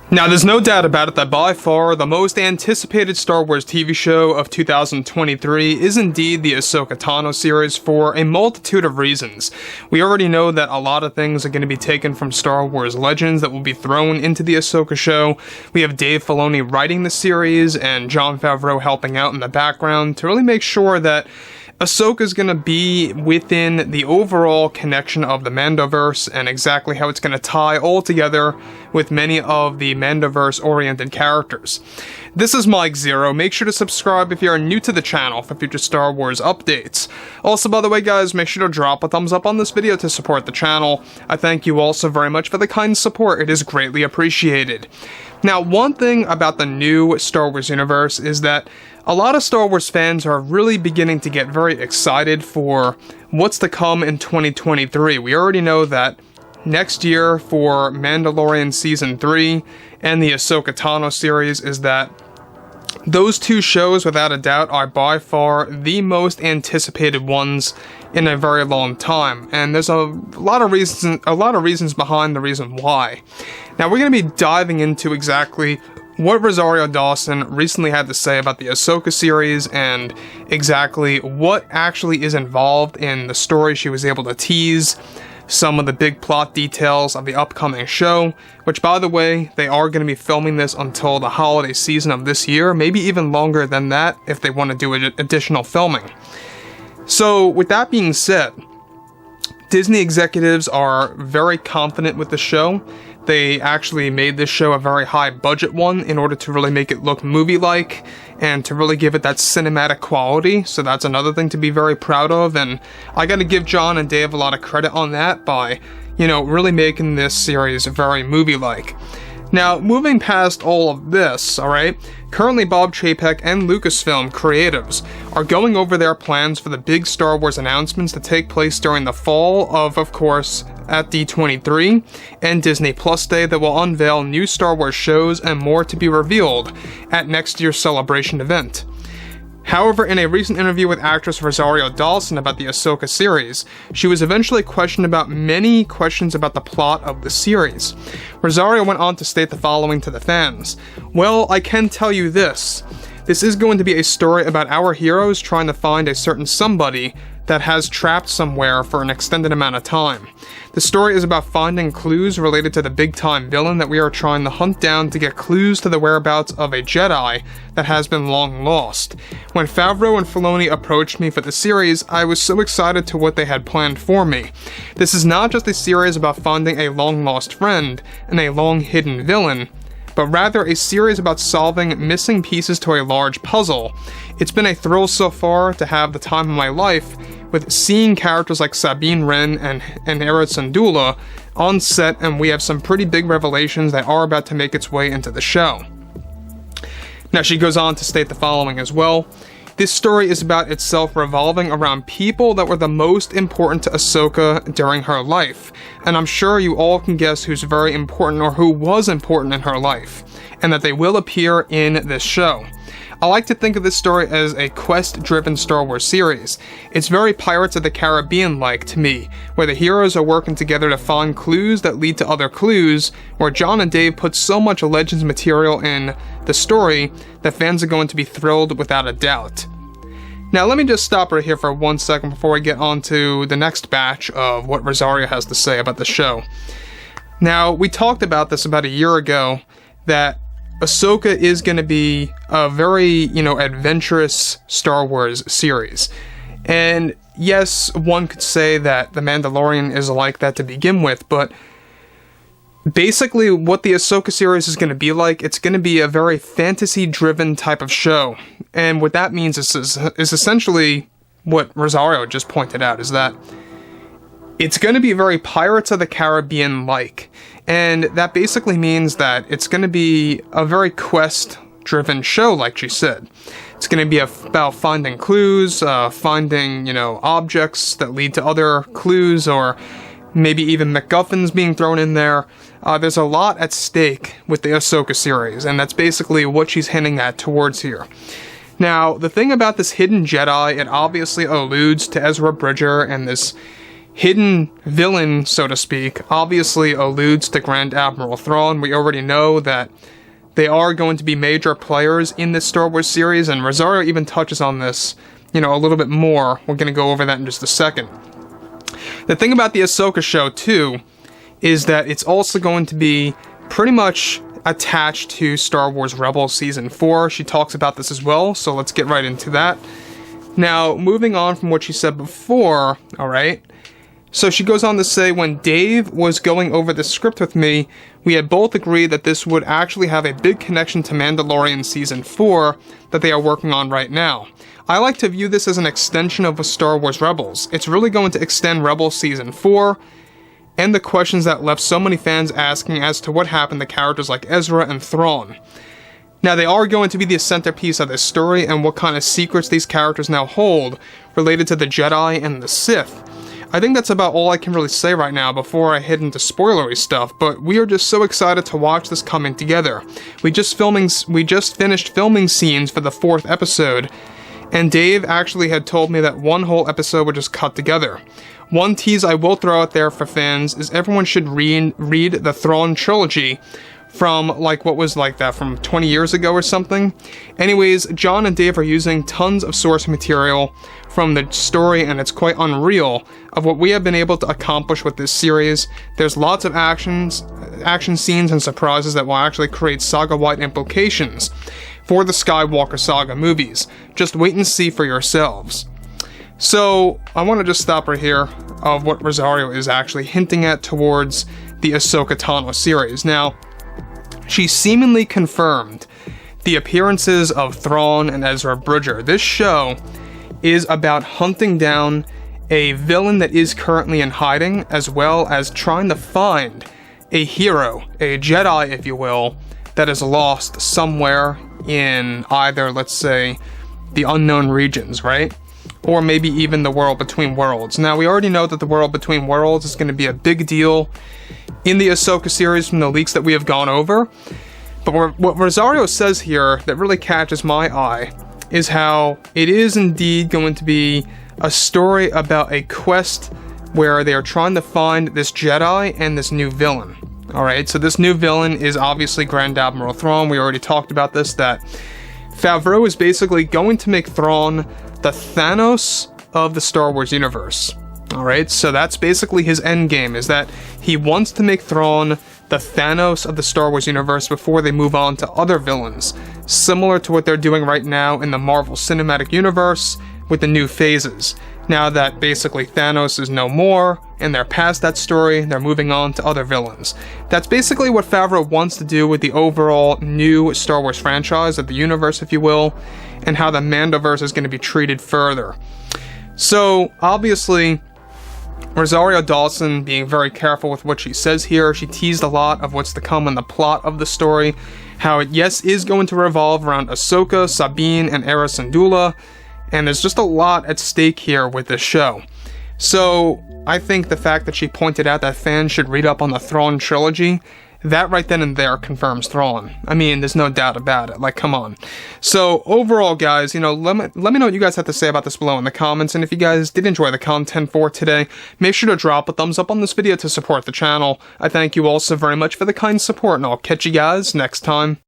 Now, there's no doubt about it that by far the most anticipated Star Wars TV show of 2023 is indeed the Ahsoka Tano series for a multitude of reasons. We already know that a lot of things are going to be taken from Star Wars Legends that will be thrown into the Ahsoka show. We have Dave Filoni writing the series and Jon Favreau helping out in the background to really make sure that Ahsoka is going to be within the overall connection of the Mandoverse and exactly how it's going to tie all together with many of the Mandoverse-oriented characters. This is Mike Zero. Make sure to subscribe if you're new to the channel for future Star Wars updates. Also, by the way, guys, make sure to drop a thumbs up on this video to support the channel. I thank you all so very much for the kind support. It is greatly appreciated. Now, one thing about the new Star Wars universe is that a lot of Star Wars fans are really beginning to get very excited for what's to come in 2023. We already know that next year for Mandalorian Season 3 and the Ahsoka Tano series is that those two shows, without a doubt, are by far the most anticipated ones in a very long time, and there's a lot of reasons behind the reason why. Now, we're going to be diving into exactly what Rosario Dawson recently had to say about the Ahsoka series and exactly what actually is involved in the story she was able to tease, some of the big plot details of the upcoming show, which, by the way, they are going to be filming this until the holiday season of this year, maybe even longer than that if they want to do additional filming. So, with that being said, Disney executives are very confident with the show. They actually made this show a very high budget one in order to really make it look movie-like and to really give it that cinematic quality, so that's another thing to be very proud of, and I gotta give Jon and Dave a lot of credit on that by, really making this series very movie-like. Now, moving past all of this, alright, currently Bob Chapek and Lucasfilm creatives are going over their plans for the big Star Wars announcements to take place during the fall of course, at D23 and Disney Plus Day that will unveil new Star Wars shows and more to be revealed at next year's Celebration event. However, in a recent interview with actress Rosario Dawson about the Ahsoka series, she was eventually questioned about many questions about the plot of the series. Rosario went on to state the following to the fans: "Well, I can tell you this. This is going to be a story about our heroes trying to find a certain somebody that has trapped somewhere for an extended amount of time. The story is about finding clues related to the big-time villain that we are trying to hunt down to get clues to the whereabouts of a Jedi that has been long lost. When Favreau and Filoni approached me for the series, I was so excited to what they had planned for me. This is not just a series about finding a long-lost friend and a long-hidden villain, but rather a series about solving missing pieces to a large puzzle. It's been a thrill so far to have the time of my life with seeing characters like Sabine Wren and Hera Syndulla on set, and we have some pretty big revelations that are about to make its way into the show." Now, she goes on to state the following as well: "This story is about itself revolving around people that were the most important to Ahsoka during her life, and I'm sure you all can guess who's very important or who was important in her life, and that they will appear in this show. I like to think of this story as a quest-driven Star Wars series. It's very Pirates of the Caribbean-like to me, where the heroes are working together to find clues that lead to other clues, where Jon and Dave put so much Legends material in the story that fans are going to be thrilled without a doubt." Now, let me just stop right here for 1 second before we get on to the next batch of what Rosario has to say about the show. Now, we talked about this about a year ago, that Ahsoka is going to be a very, adventurous Star Wars series. And yes, one could say that The Mandalorian is like that to begin with, but basically what the Ahsoka series is going to be like, it's going to be a very fantasy-driven type of show. And what that means is essentially what Rosario just pointed out, is that it's going to be very Pirates of the Caribbean-like. And that basically means that it's going to be a very quest-driven show, like she said. It's going to be about finding clues, finding, objects that lead to other clues, or maybe even MacGuffins being thrown in there. There's a lot at stake with the Ahsoka series, and that's basically what she's hinting at towards here. Now, the thing about this hidden Jedi, it obviously alludes to Ezra Bridger and this hidden villain, so to speak, obviously alludes to Grand Admiral Thrawn. We already know that they are going to be major players in this Star Wars series, and Rosario even touches on this, a little bit more. We're going to go over that in just a second. The thing about the Ahsoka show, too, is that it's also going to be pretty much attached to Star Wars Rebels Season 4. She talks about this as well, so let's get right into that. Now, moving on from what she said before, alright, so she goes on to say, when Dave was going over the script with me, we had both agreed that this would actually have a big connection to Mandalorian Season 4 that they are working on right now. I like to view this as an extension of Star Wars Rebels. It's really going to extend Rebels Season 4, and the questions that left so many fans asking as to what happened to characters like Ezra and Thrawn. Now, they are going to be the centerpiece of this story, and what kind of secrets these characters now hold related to the Jedi and the Sith. I think that's about all I can really say right now before I head into spoilery stuff, but we are just so excited to watch this coming together. We just finished filming scenes for the 4th episode, and Dave actually had told me that one whole episode would just cut together. One tease I will throw out there for fans is everyone should read the Thrawn Trilogy from, from 20 years ago or something. Anyways, John and Dave are using tons of source material from the story, and it's quite unreal of what we have been able to accomplish with this series. There's lots of action scenes and surprises that will actually create saga-wide implications for the Skywalker Saga movies. Just wait and see for yourselves. So, I want to just stop right here of what Rosario is actually hinting at towards the Ahsoka Tano series. Now, she seemingly confirmed the appearances of Thrawn and Ezra Bridger. This show is about hunting down a villain that is currently in hiding, as well as trying to find a hero, a Jedi, if you will, that is lost somewhere in either, let's say, the unknown regions, right? Or maybe even the world between worlds. Now, we already know that the world between worlds is going to be a big deal in the Ahsoka series from the leaks that we have gone over. But what Rosario says here that really catches my eye is how it is indeed going to be a story about a quest where they are trying to find this Jedi and this new villain. Alright, so this new villain is obviously Grand Admiral Thrawn. We already talked about this, that Favreau is basically going to make Thrawn the Thanos of the Star Wars universe. Alright, so that's basically his end game, is that he wants to make Thrawn the Thanos of the Star Wars universe before they move on to other villains, similar to what they're doing right now in the Marvel Cinematic Universe with the new phases. Now that basically Thanos is no more, and they're past that story, they're moving on to other villains. That's basically what Favreau wants to do with the overall new Star Wars franchise, of the universe if you will, and how the Mandoverse is going to be treated further. So, obviously, Rosario Dawson being very careful with what she says here. She teased a lot of what's to come in the plot of the story, how it, yes, is going to revolve around Ahsoka, Sabine, and Era Syndulla, and there's just a lot at stake here with this show. So, I think the fact that she pointed out that fans should read up on the Thrawn Trilogy, that right then and there confirms Thrawn. I mean, there's no doubt about it. Like, come on. So, overall, guys, let me know what you guys have to say about this below in the comments. And if you guys did enjoy the content for today, make sure to drop a thumbs up on this video to support the channel. I thank you all so very much for the kind support, and I'll catch you guys next time.